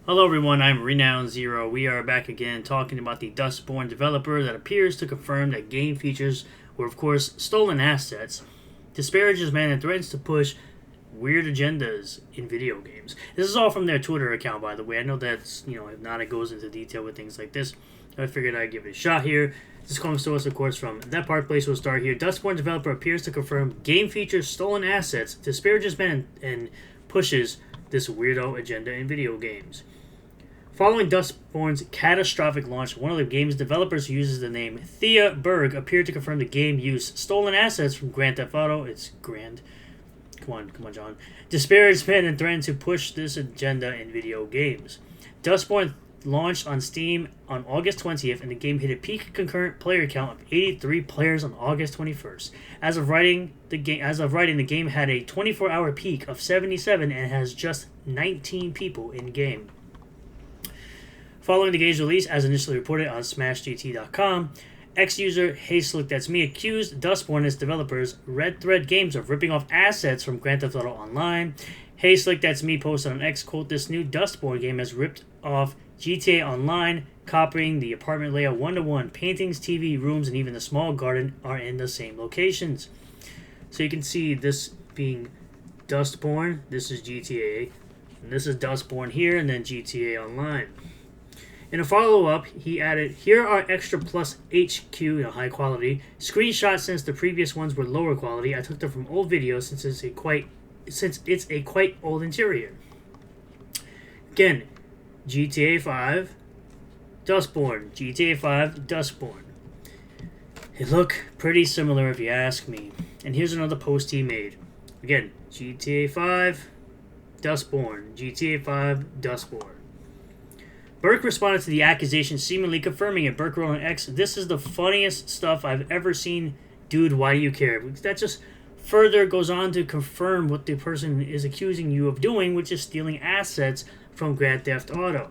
Hello everyone, I'm Renown Zero. We are back again talking about the Dustborn developer that appears to confirm that game features were of course stolen assets, disparages man and threatens to push weird agendas in video games. This is all from their Twitter account, by the way. I know that's, if not, it goes into detail with things like this. I figured I'd give it a shot here. This comes to us, of course, from That Park Place Will Start Here. Dustborn developer appears to confirm game features stolen assets, disparages man and pushes this weirdo agenda in video games. Following Dustborn's catastrophic launch, one of the game's developers who uses the name Thea Berg appeared to confirm the game used stolen assets from Grand Theft Auto. It's grand. Come on, John. Disparaged men and threatened to push this agenda in video games. Dustborn launched on Steam on August 20th, and the game hit a peak concurrent player count of 83 players on August 21st. As of writing, the game had a 24-hour peak of 77 and has just 19 people in game. Following the game's release, as initially reported on SmashGT.com, ex-user HeySlick That's Me accused Dustborn and its developers, Red Thread Games, of ripping off assets from Grand Theft Auto Online. HeySlick That's Me posted on X, quote, "This new Dustborn game has ripped off GTA Online, copying the apartment layout one-to-one. Paintings, TV, rooms, and even the small garden are in the same locations." So you can see this being Dustborn. This is GTA. And this is Dustborn here, and then GTA Online. In a follow-up, he added, "Here are extra plus HQ, high quality, screenshots since the previous ones were lower quality. I took them from old videos since it's a quite old interior." Again, GTA 5, Dustborn, GTA 5, Dustborn. They look pretty similar if you ask me. And here's another post he made. Again, GTA 5, Dustborn, GTA 5, Dustborn. Burke responded to the accusation, seemingly confirming it. Burke wrote on X, "This is the funniest stuff I've ever seen. Dude, why do you care?" That just further goes on to confirm what the person is accusing you of doing, which is stealing assets from Grand Theft Auto.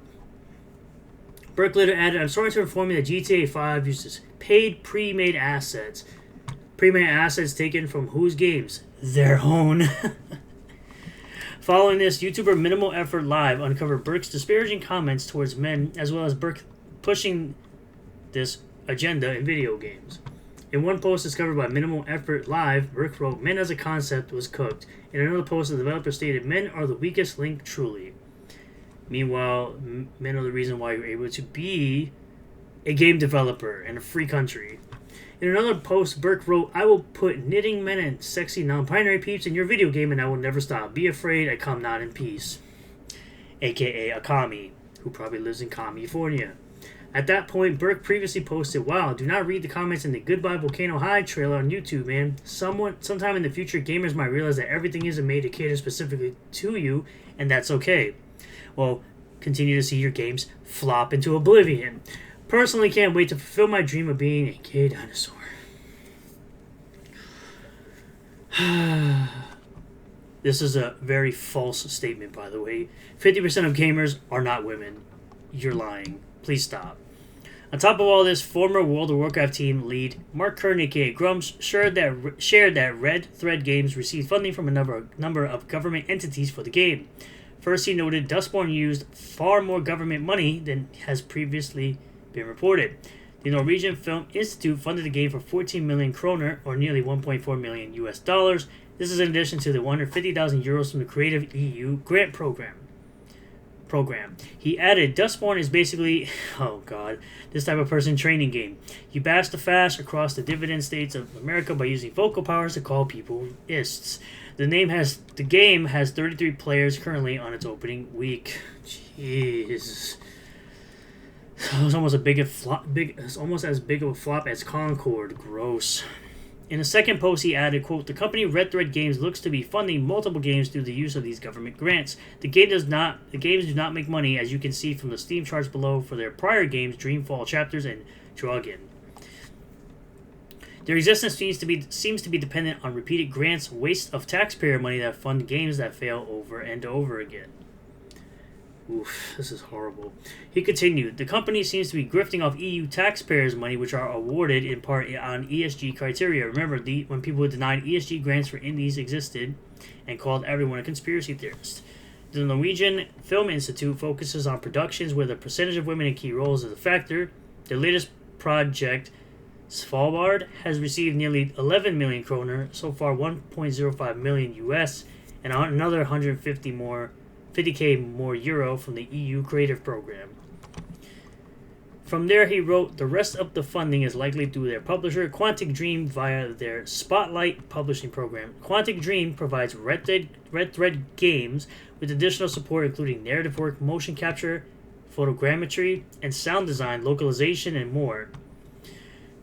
Burke later added, "I'm sorry to inform you that GTA 5 uses paid pre-made assets. Pre-made assets taken from whose games? Their own." Following this, YouTuber Minimal Effort Live uncovered Burke's disparaging comments towards men, as well as Burke pushing this agenda in video games. In one post discovered by Minimal Effort Live, Burke wrote, "Men as a concept was cooked." In another post, the developer stated, "Men are the weakest link, truly." Meanwhile, men are the reason why you're able to be a game developer in a free country. In another post, Burke wrote, "I will put knitting men and sexy non-binary peeps in your video game and I will never stop. Be afraid, I come not in peace." AKA Akami, who probably lives in California. At that point, Burke previously posted, "Wow, do not read the comments in the Goodbye Volcano High trailer on YouTube, man. Sometime in the future, gamers might realize that everything isn't made to cater specifically to you, and that's okay. Well, continue to see your games flop into oblivion. Personally can't wait to fulfill my dream of being a gay dinosaur." This is a very false statement, by the way. 50% of gamers are not women. You're lying. Please stop. On top of all this, former World of Warcraft team lead Mark Kern, aka Grumps, shared that Red Thread Games received funding from a number of government entities for the game. First, he noted Dustborn used far more government money than has previously been reported. The Norwegian Film Institute funded the game for 14 million kroner, or nearly 1.4 million US dollars. This is in addition to the 150,000 euros from the Creative EU grant program. He added, "Dustborn is basically, oh god, this type of person training game. You bash the fash across the dividend states of America by using vocal powers to call people ists. The game has 33 players currently on its opening week." Jeez. It's almost it's almost as big of a flop as Concord. Gross. In a second post, he added, quote, "The company Red Thread Games looks to be funding multiple games through the use of these government grants. The games do not make money, as you can see from the Steam charts below for their prior games, Dreamfall Chapters and Dragon. Their existence seems to be dependent on repeated grants, waste of taxpayer money that fund games that fail over and over again." Oof, this is horrible. He continued, "The company seems to be grifting off EU taxpayers' money, which are awarded in part on ESG criteria. Remember, when people denied ESG grants for indies existed and called everyone a conspiracy theorist. The Norwegian Film Institute focuses on productions where the percentage of women in key roles is a factor. The latest project, Svalbard, has received nearly 11 million kroner, so far 1.05 million US, and another 50k more euro from the EU Creative Program. From there, he wrote, the rest of the funding is likely through their publisher, Quantic Dream, via their Spotlight publishing program. Quantic Dream provides Red Thread games with additional support, including narrative work, motion capture, photogrammetry, and sound design, localization, and more.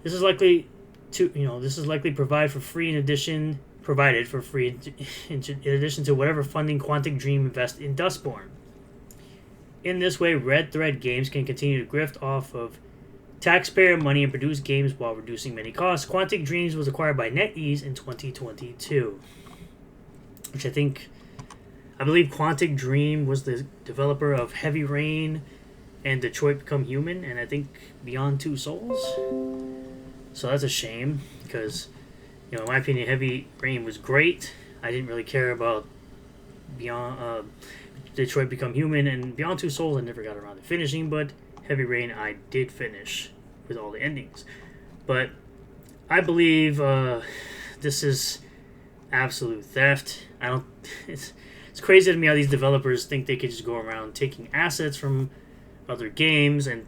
This is likely provided for free in addition to whatever funding Quantic Dream invests in Dustborn. In this way, Red Thread Games can continue to grift off of taxpayer money and produce games while reducing many costs. Quantic Dreams was acquired by NetEase in 2022, which I believe Quantic Dream was the developer of Heavy Rain and Detroit Become Human, and I think Beyond Two Souls. So that's a shame, because, in my opinion, Heavy Rain was great. I didn't really care about Beyond Detroit Become Human, and Beyond Two Souls I never got around to finishing, but Heavy Rain I did finish with all the endings. But I believe this is absolute theft. It's crazy to me how these developers think they could just go around taking assets from other games and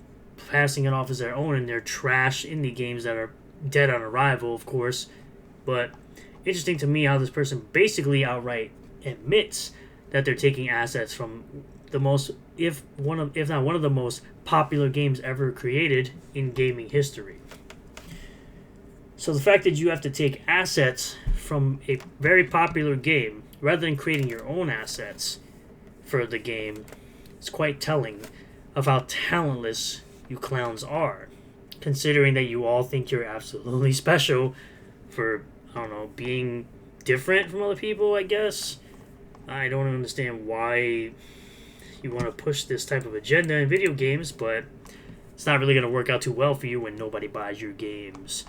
passing it off as their own, and they're trash indie games that are dead on arrival, of course. But interesting to me how this person basically outright admits that they're taking assets from the most, if not one of the most popular games ever created in gaming history. So the fact that you have to take assets from a very popular game rather than creating your own assets for the game is quite telling of how talentless you clowns are, considering that you all think you're absolutely special for, being different from other people, I guess. I don't understand why you want to push this type of agenda in video games, but it's not really going to work out too well for you when nobody buys your games.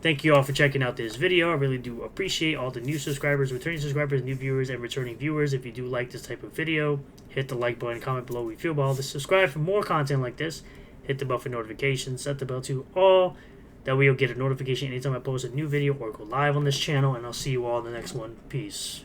Thank you all for checking out this video. I really do appreciate all the new subscribers, returning subscribers, new viewers, and returning viewers. If you do like this type of video, hit the like button, comment below what you feel about all this. Subscribe for more content like this. Hit the bell for notifications. Set the bell to all. That way you'll get a notification anytime I post a new video or go live on this channel. And I'll see you all in the next one. Peace.